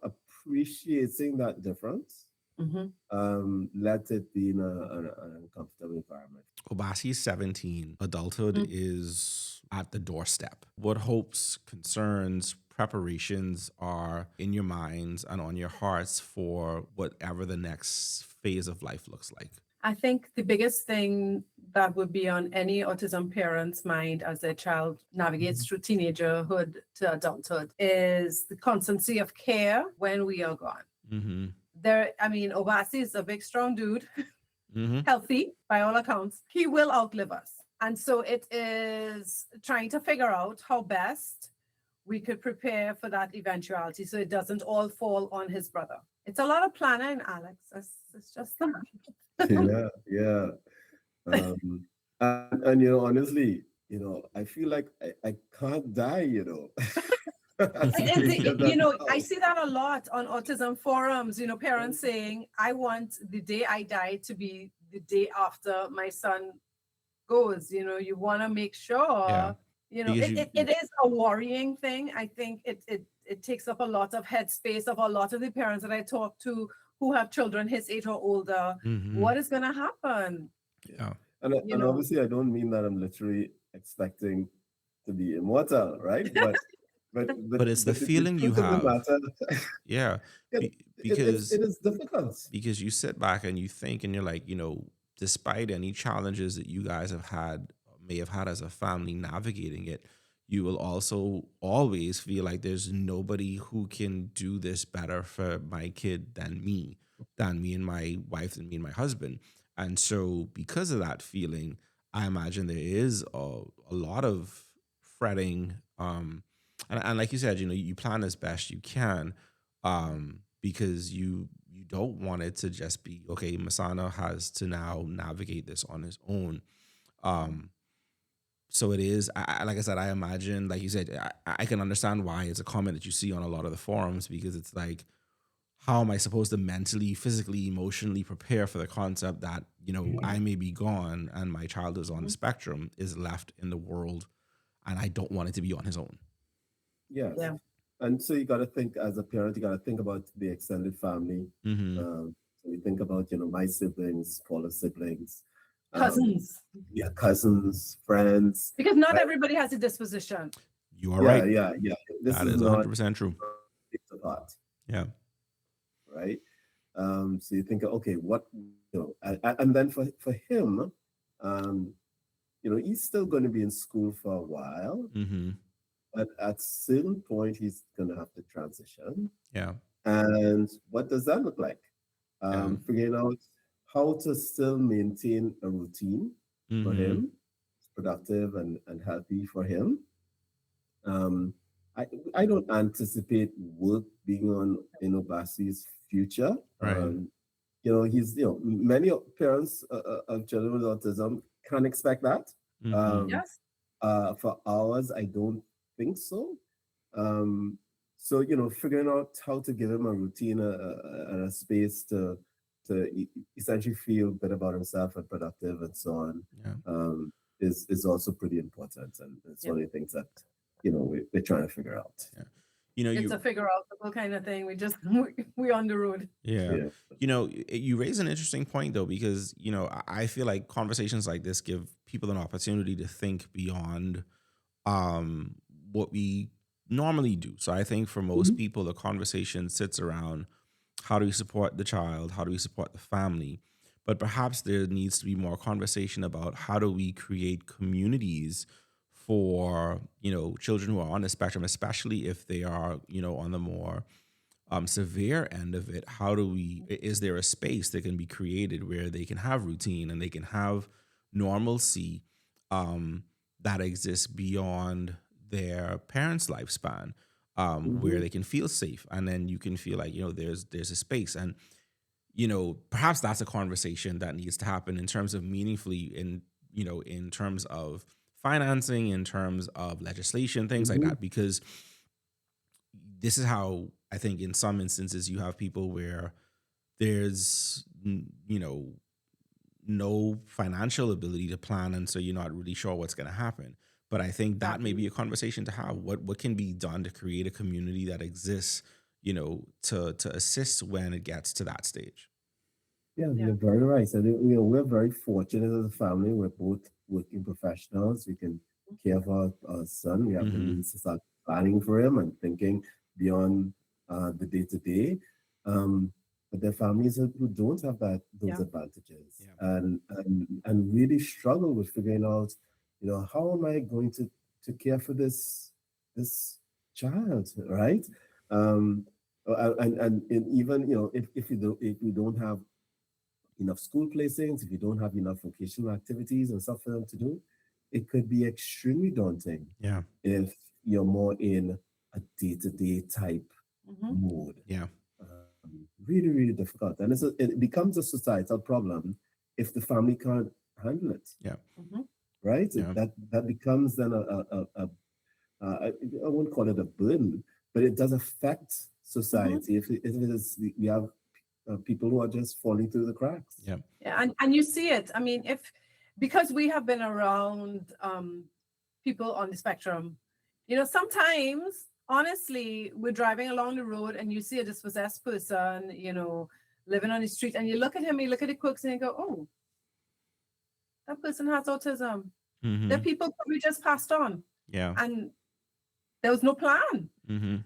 appreciating that difference. Hmm. Let it be in an uncomfortable environment. Obasi's 17. Adulthood Mm. is at the doorstep. What hopes, concerns, preparations are in your minds and on your hearts for whatever the next phase of life looks like? I think the biggest thing that would be on any autism parent's mind as their child navigates through teenagerhood to adulthood is the constancy of care when we are gone. Mm-hmm. Obasi is a big, strong dude, Mm-hmm. healthy by all accounts. He will outlive us. And so it is trying to figure out how best we could prepare for that eventuality so it doesn't all fall on his brother. It's a lot of planning, Alex. It's just that. Yeah. Um, and honestly, I feel like I can't die. As a baby of that I house. see that a lot on autism forums, parents saying, I want the day I die to be the day after my son goes. You want to make sure, Yeah. Because it is a worrying thing. I think it takes up a lot of headspace of a lot of the parents that I talk to who have children his age or older. Mhm. What is going to happen? Yeah. And obviously, I don't mean that I'm literally expecting to be immortal, right? But it's the feeling you truth of the have. matter, Yeah. it, Because it is difficult. because you sit back and you think and you're like, despite any challenges that you guys may have had as a family navigating it, you will also always feel like there's nobody who can do this better for my kid than me and my wife, and me and my husband. And so because of that feeling, I imagine there is a lot of fretting. And like you said, you plan as best you can, because you don't want it to just be okay. Masana has to now navigate this on his own. Um, so it is. Like I said, I imagine, like you said, I can understand why it's a comment that you see on a lot of the forums, because it's like, how am I supposed to mentally, physically, emotionally prepare for the concept that I may be gone and my child is on the spectrum, is left in the world, and I don't want it to be on his own. Yes. Yeah. And so you got to think, as a parent, you got to think about the extended family. Mm-hmm. So you think about, my siblings, Paula's siblings, Cousins. cousins, friends. Because not Right. everybody has a disposition. You are Yeah, right. yeah. This That is is not 100% true. picked apart, Yeah. right? So you think, okay, what, and then for him, he's still going to be in school for a while, Mm-hmm. but at certain point, he's going to have to transition. Yeah. And what does that look like? Yeah. Figuring out how to still maintain a routine for Mm-hmm. him, productive and healthy for him. Um, I I don't anticipate work being on Basi's future. Right. He's many parents of children with autism can't expect that. Mm-hmm. Um, Yes. for ours, I don't think so. Um, so figuring out how to give him a routine and a space to essentially feel good about himself and productive and so on Yeah. is also pretty important, and it's Yep. one of the things that we're trying to figure out. Yeah. You know, It's you a figure outable kind of thing. We just we on the road. yeah. Yeah. You know, you raise an interesting point though, because I feel like conversations like this give people an opportunity to think beyond um what we normally do. So I think for most Mhm. people, the conversation sits around how do we support the child, how do we support the family, but perhaps there needs to be more conversation about how do we create communities for children who are on the spectrum, especially if they are on the more severe end of it. How do we is there a space that can be created where they can have routine and they can have normalcy um that exists beyond their parents lifespan, where Mhm. they can feel safe, and then you can feel like there's a space. And perhaps that's a conversation that needs to happen in terms of meaningfully, in terms of financing, in terms of legislation, things like Mhm. that, because this is how I think in some instances you have people where there's no financial ability to plan, and so you're not really sure what's going to happen. But I think that may Exactly. be a conversation to have. What can be done to create a community that exists, to assist when it gets to that stage. Yeah, Yeah. you're very right. And we're very fortunate as a family. We're both working professionals. We can care for our son. We have the Mm-hmm. means to start planning for him and thinking beyond the day to day. But there are families who don't have those Yeah. advantages, Yeah. and really struggle with figuring out, how am I going to care for this child, right? Um, and even if you don't have enough school placings, if you don't have enough vocational activities and stuff for them to do, it could be extremely daunting Yeah. if you're more in a day-to-day type Hmm. mode. Yeah. Really, really difficult. And it becomes a societal problem if the family can't handle it, Yeah. Hmm. right? Yeah. That becomes then I won't call it a burden, but it does affect society if it is we have people who are just falling through the cracks. Yeah. Yeah, and you see it. I mean, if because we have been around people on the spectrum, sometimes honestly, we're driving along the road and you see a dispossessed person, living on the street, and you look at him, you look at the quirks, and you go, "Oh, that person has autism." The Mm-hmm. people probably just passed on, Yeah. and there was no plan. Mm-hmm.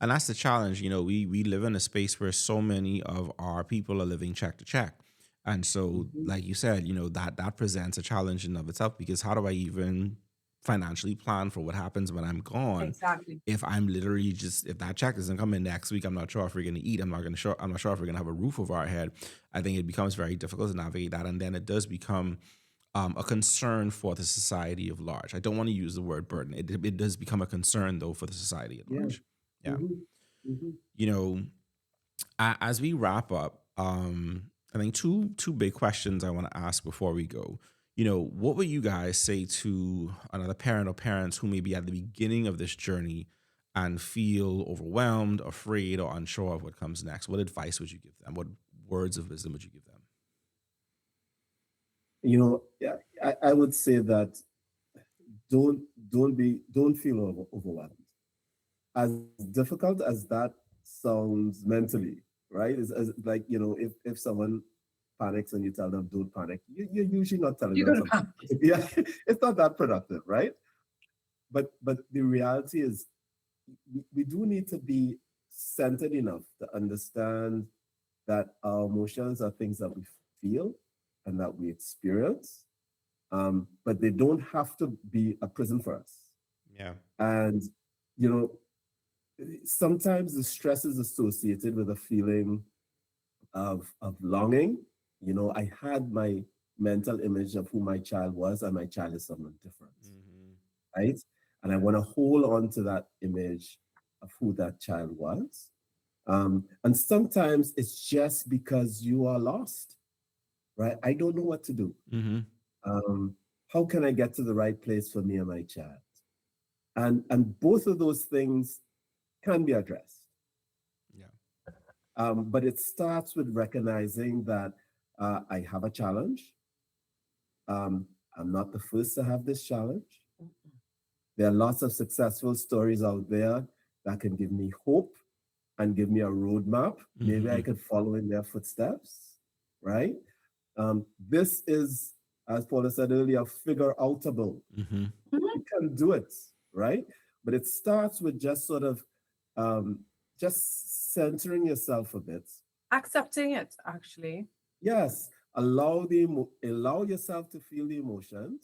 And that's the challenge. We live in a space where so many of our people are living check to check. And so, Mhm. like you said, that presents a challenge in of itself, because how do I even financially plan for what happens when I'm gone? Exactly. If I'm literally if that check doesn't come in next week, I'm not sure if we're gonna eat. I'm not sure if we're gonna have a roof over our head. I think it becomes very difficult to navigate that. And then it does become a concern for the society of large. I don't want to use the word burden. It does become a concern though for the society at Yeah. large. Yeah. Mhm. Mhm. You know, as we wrap up, I think two big questions I want to ask before we go. What would you guys say to another parent or parents who may be at the beginning of this journey and feel overwhelmed, afraid, or unsure of what comes next? What advice would you give them? What words of wisdom would you give them? Yeah, I would say that don't don't feel overwhelmed. As difficult as that sounds mentally, right? It's as like if someone panics and you tell them don't panic, you're usually not telling You're them gonna something. Yeah, it's not that productive, right? But the reality is we do need to be centered enough to understand that our emotions are things that we feel and that we experience, but they don't have to be a prison for us. Yeah. And you know, sometimes the stress is associated with a feeling of longing You know, I had my mental image of who my child was, and my child is someone different, right? And I want to hold on to that image of who that child was. And sometimes it's just because you are lost, right? I don't know what to do. Mm-hmm. How can I get to the right place for me and my child? And both of those things can be addressed. Yeah. But it starts with recognizing that I have a challenge. I'm not the first to have this challenge. There are lots of successful stories out there that can give me hope and give me a roadmap. Maybe I could follow in their footsteps, right? This is, as Paula said earlier, figure outable. You can do it, right? But it starts with just sort of just centering yourself a bit. Accepting it, actually. Yes, allow yourself to feel the emotions,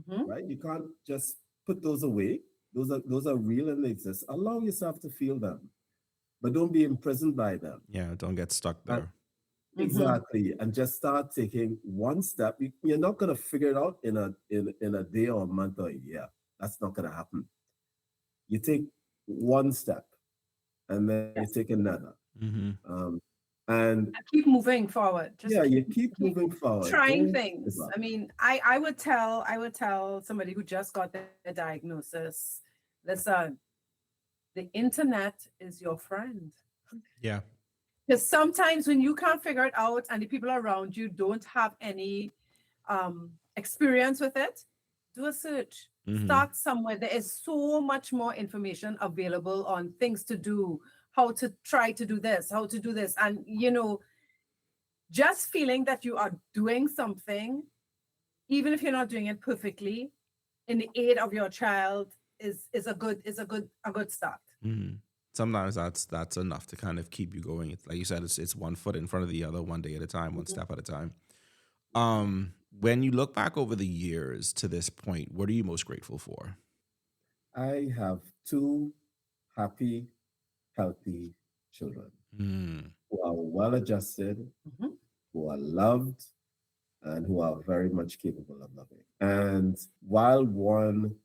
right? You can't just put those away. Those are real and they exist. Allow yourself to feel them, but don't be imprisoned by them. Yeah, don't get stuck there. Exactly, and just start taking one step. You're not going to figure it out in a day or a month or a year. That's not going to happen. You take one step, and then you take another, and keep moving forward. You keep moving forward. Trying things. I mean, I would tell somebody who just got the diagnosis, listen, the internet is your friend. Yeah. Because sometimes when you can't figure it out and the people around you don't have any experience with it, do a search. Start somewhere. There is so much more information available on things to do, how to try to do this, how to do this. And, just feeling that you are doing something, even if you're not doing it perfectly, in the aid of your child is a good start. Sometimes that's enough to kind of keep you going. Like you said, it's one foot in front of the other, one day at a time, one step at a time. When you look back over the years to this point, what are you most grateful for? I have 2 happy, healthy children who are well-adjusted, who are loved, and who are very much capable of loving. And while one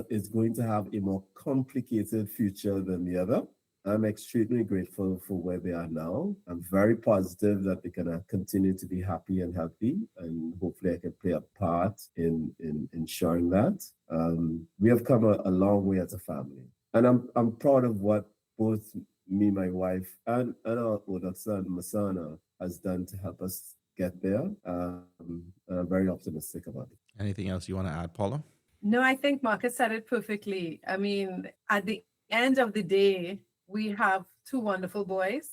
is going to have a more complicated future than the other, I'm extremely grateful for where they are now. I'm very positive that they're gonna continue to be happy and healthy, and hopefully I can play a part in ensuring that. We have come a long way as a family, and I'm proud of what both me, my wife, and our older son Masana has done to help us get there. I'm very optimistic about it. Anything else you want to add, Paula? No, I think Marcus said it perfectly. I mean, at the end of the day, we have 2 wonderful boys,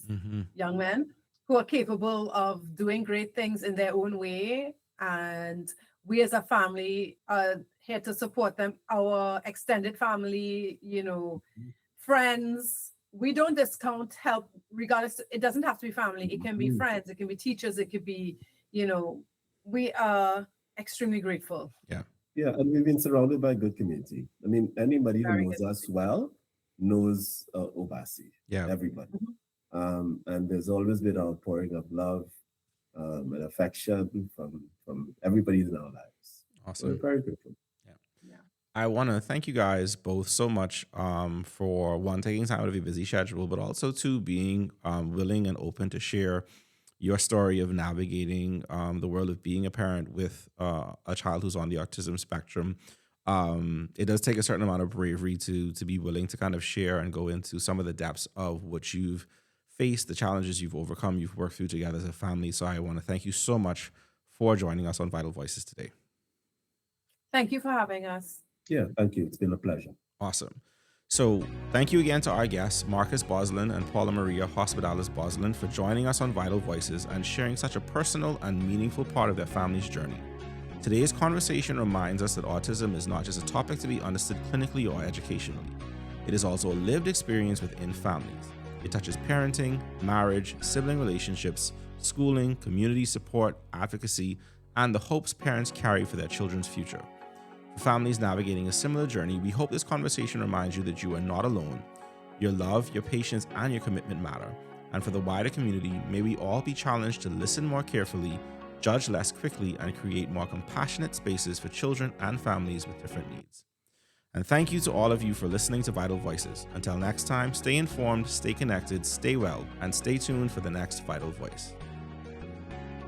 young men, who are capable of doing great things in their own way. And we as a family are here to support them. Our extended family, friends, we don't discount help regardless. It doesn't have to be family. It can be friends. It can be teachers. It could be, we are extremely grateful. Yeah, and we've been surrounded by a good community. I mean, anybody who knows us well knows Obasi. Yeah, everybody. And there's always been an outpouring of love and affection from everybody in our lives. Awesome. We're very grateful. I want to thank you guys both so much for one, taking time out of your busy schedule, but also two, being willing and open to share your story of navigating the world of being a parent with a child who's on the autism spectrum. It does take a certain amount of bravery to be willing to kind of share and go into some of the depths of what you've faced, the challenges you've overcome, you've worked through together as a family. So I want to thank you so much for joining us on Vital Voices today. Thank you for having us. Yeah, thank you. It's been a pleasure. Awesome. So thank you again to our guests, Marcus Boslin and Paula Maria Hospitalis Boslin, for joining us on Vital Voices and sharing such a personal and meaningful part of their family's journey. Today's conversation reminds us that autism is not just a topic to be understood clinically or educationally. It is also a lived experience within families. It touches parenting, marriage, sibling relationships, schooling, community support, advocacy, and the hopes parents carry for their children's future. For families navigating a similar journey, we hope this conversation reminds you that you are not alone. Your love, your patience, and your commitment matter. And for the wider community, may we all be challenged to listen more carefully, judge less quickly, and create more compassionate spaces for children and families with different needs. And thank you to all of you for listening to Vital Voices. Until next time, stay informed, stay connected, stay well, and stay tuned for the next Vital Voice.